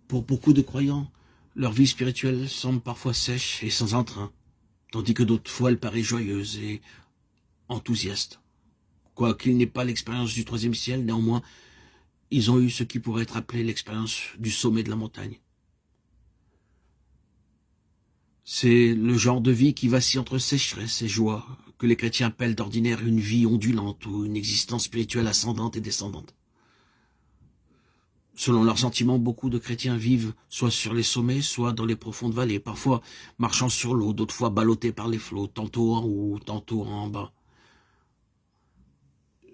Pour beaucoup de croyants, leur vie spirituelle semble parfois sèche et sans entrain, tandis que d'autres fois elle paraît joyeuse et enthousiaste. Quoiqu'ils n'aient pas l'expérience du troisième ciel, néanmoins, ils ont eu ce qui pourrait être appelé l'expérience du sommet de la montagne. C'est le genre de vie qui vacille entre sécheresse et joie, que les chrétiens appellent d'ordinaire une vie ondulante ou une existence spirituelle ascendante et descendante. Selon leurs sentiments, beaucoup de chrétiens vivent soit sur les sommets, soit dans les profondes vallées, parfois marchant sur l'eau, d'autres fois ballottés par les flots, tantôt en haut, tantôt en bas.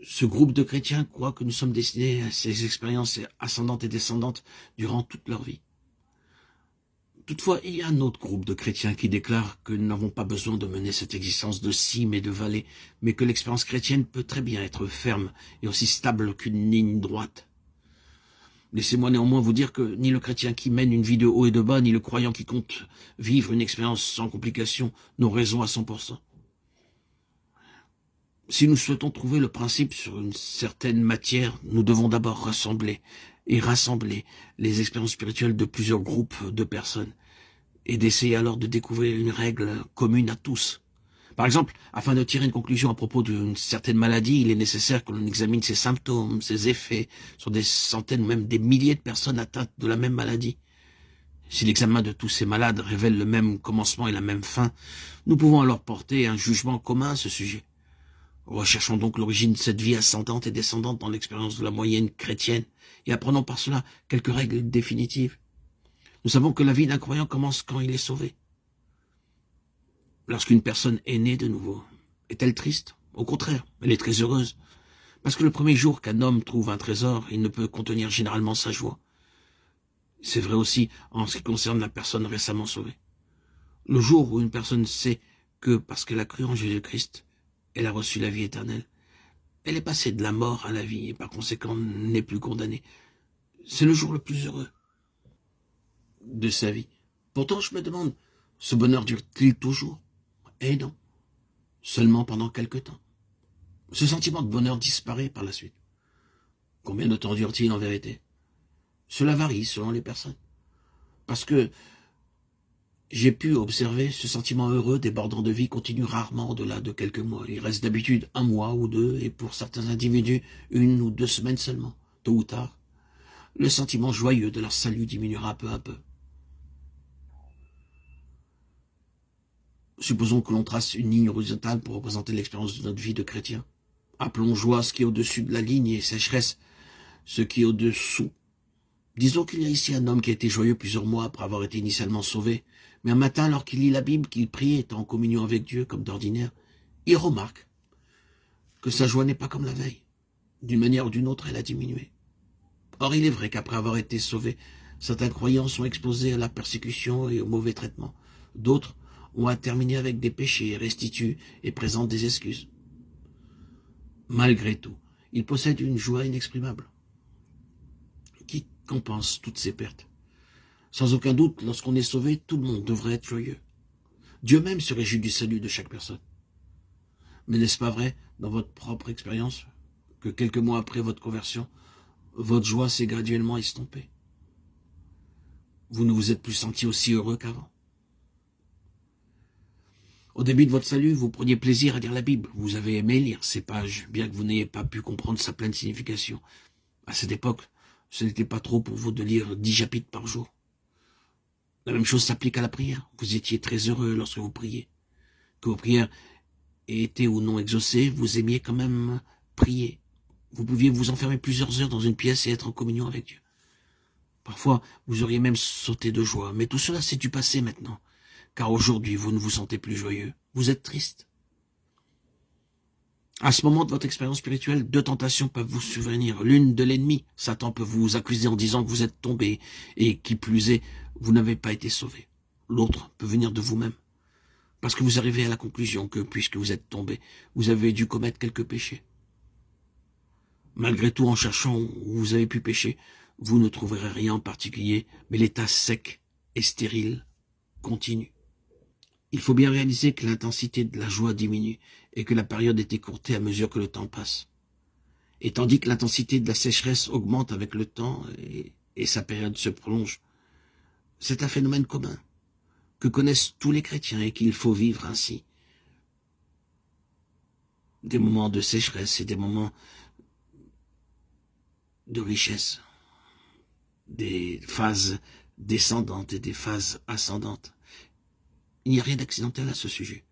Ce groupe de chrétiens croit que nous sommes destinés à ces expériences ascendantes et descendantes durant toute leur vie. Toutefois, il y a un autre groupe de chrétiens qui déclare que nous n'avons pas besoin de mener cette existence de cimes et de vallées, mais que l'expérience chrétienne peut très bien être ferme et aussi stable qu'une ligne droite. Laissez-moi néanmoins vous dire que ni le chrétien qui mène une vie de haut et de bas, ni le croyant qui compte vivre une expérience sans complications n'ont raison à 100%. Si nous souhaitons trouver le principe sur une certaine matière, nous devons d'abord rassembler les expériences spirituelles de plusieurs groupes de personnes et d'essayer alors de découvrir une règle commune à tous. Par exemple, afin de tirer une conclusion à propos d'une certaine maladie, il est nécessaire que l'on examine ses symptômes, ses effets sur des centaines ou même des milliers de personnes atteintes de la même maladie. Si l'examen de tous ces malades révèle le même commencement et la même fin, nous pouvons alors porter un jugement commun à ce sujet. Recherchons donc l'origine de cette vie ascendante et descendante dans l'expérience de la moyenne chrétienne et apprenons par cela quelques règles définitives. Nous savons que la vie d'un croyant commence quand il est sauvé. Lorsqu'une personne est née de nouveau, est-elle triste? Au contraire, elle est très heureuse. Parce que le premier jour qu'un homme trouve un trésor, il ne peut contenir généralement sa joie. C'est vrai aussi en ce qui concerne la personne récemment sauvée. Le jour où une personne sait que, parce qu'elle a cru en Jésus-Christ, elle a reçu la vie éternelle, elle est passée de la mort à la vie et par conséquent n'est plus condamnée. C'est le jour le plus heureux de sa vie. Pourtant, je me demande, ce bonheur dure-t-il toujours? Eh non, seulement pendant quelque temps. Ce sentiment de bonheur disparaît par la suite. Combien de temps dure-t-il en vérité? Cela varie selon les personnes. Parce que j'ai pu observer ce sentiment heureux débordant de vie continue rarement au-delà de quelques mois. Il reste d'habitude un mois ou deux, et pour certains individus, 1 ou 2 semaines seulement. Tôt ou tard, le sentiment joyeux de leur salut diminuera peu à peu. Supposons que l'on trace une ligne horizontale pour représenter l'expérience de notre vie de chrétien. Appelons joie ce qui est au-dessus de la ligne et sécheresse ce qui est au-dessous. Disons qu'il y a ici un homme qui a été joyeux plusieurs mois après avoir été initialement sauvé, mais un matin, alors qu'il lit la Bible, qu'il prie, étant en communion avec Dieu comme d'ordinaire, il remarque que sa joie n'est pas comme la veille. D'une manière ou d'une autre, elle a diminué. Or, il est vrai qu'après avoir été sauvé, certains croyants sont exposés à la persécution et au mauvais traitement. D'autres ont à terminer avec des péchés, restituent et présentent des excuses. Malgré tout, ils possèdent une joie inexprimable qui compense toutes ces pertes. Sans aucun doute, lorsqu'on est sauvé, tout le monde devrait être joyeux. Dieu même se réjouit du salut de chaque personne. Mais n'est-ce pas vrai, dans votre propre expérience, que quelques mois après votre conversion, votre joie s'est graduellement estompée? Vous ne vous êtes plus senti aussi heureux qu'avant. Au début de votre salut, vous preniez plaisir à lire la Bible. Vous avez aimé lire ces pages, bien que vous n'ayez pas pu comprendre sa pleine signification. À cette époque, ce n'était pas trop pour vous de lire 10 chapitres par jour. La même chose s'applique à la prière. Vous étiez très heureux lorsque vous priez. Que vos prières aient été ou non exaucées, vous aimiez quand même prier. Vous pouviez vous enfermer plusieurs heures dans une pièce et être en communion avec Dieu. Parfois, vous auriez même sauté de joie. Mais tout cela, c'est du passé maintenant. Car aujourd'hui, vous ne vous sentez plus joyeux. Vous êtes triste. À ce moment de votre expérience spirituelle, 2 tentations peuvent vous survenir. L'une de l'ennemi. Satan peut vous accuser en disant que vous êtes tombé et qui plus est, vous n'avez pas été sauvé. L'autre peut venir de vous-même. Parce que vous arrivez à la conclusion que, puisque vous êtes tombé, vous avez dû commettre quelques péchés. Malgré tout, en cherchant où vous avez pu pécher, vous ne trouverez rien en particulier, mais l'état sec et stérile continue. Il faut bien réaliser que l'intensité de la joie diminue et que la période est écourtée à mesure que le temps passe. Et tandis que l'intensité de la sécheresse augmente avec le temps et sa période se prolonge, C'est un phénomène commun que connaissent tous les chrétiens et qu'il faut vivre ainsi. Des moments de sécheresse et des moments de richesse, des phases descendantes et des phases ascendantes. Il n'y a rien d'accidentel à ce sujet.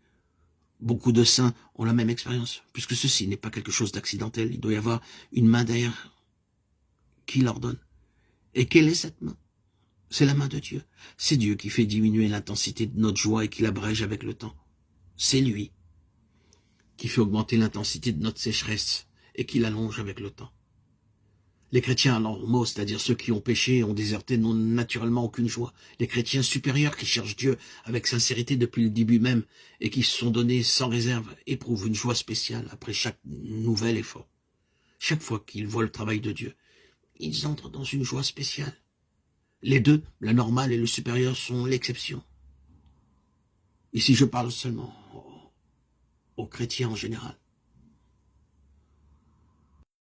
Beaucoup de saints ont la même expérience, puisque ceci n'est pas quelque chose d'accidentel. Il doit y avoir une main derrière qui l'ordonne. Et quelle est cette main? C'est la main de Dieu. C'est Dieu qui fait diminuer l'intensité de notre joie et qui l'abrège avec le temps. C'est lui qui fait augmenter l'intensité de notre sécheresse et qui l'allonge avec le temps. Les chrétiens normaux, c'est-à-dire ceux qui ont péché et ont déserté, n'ont naturellement aucune joie. Les chrétiens supérieurs qui cherchent Dieu avec sincérité depuis le début même et qui se sont donnés sans réserve éprouvent une joie spéciale après chaque nouvel effort. Chaque fois qu'ils voient le travail de Dieu, ils entrent dans une joie spéciale. Les deux, la normale et le supérieur, sont l'exception. Ici, je parle seulement aux chrétiens en général.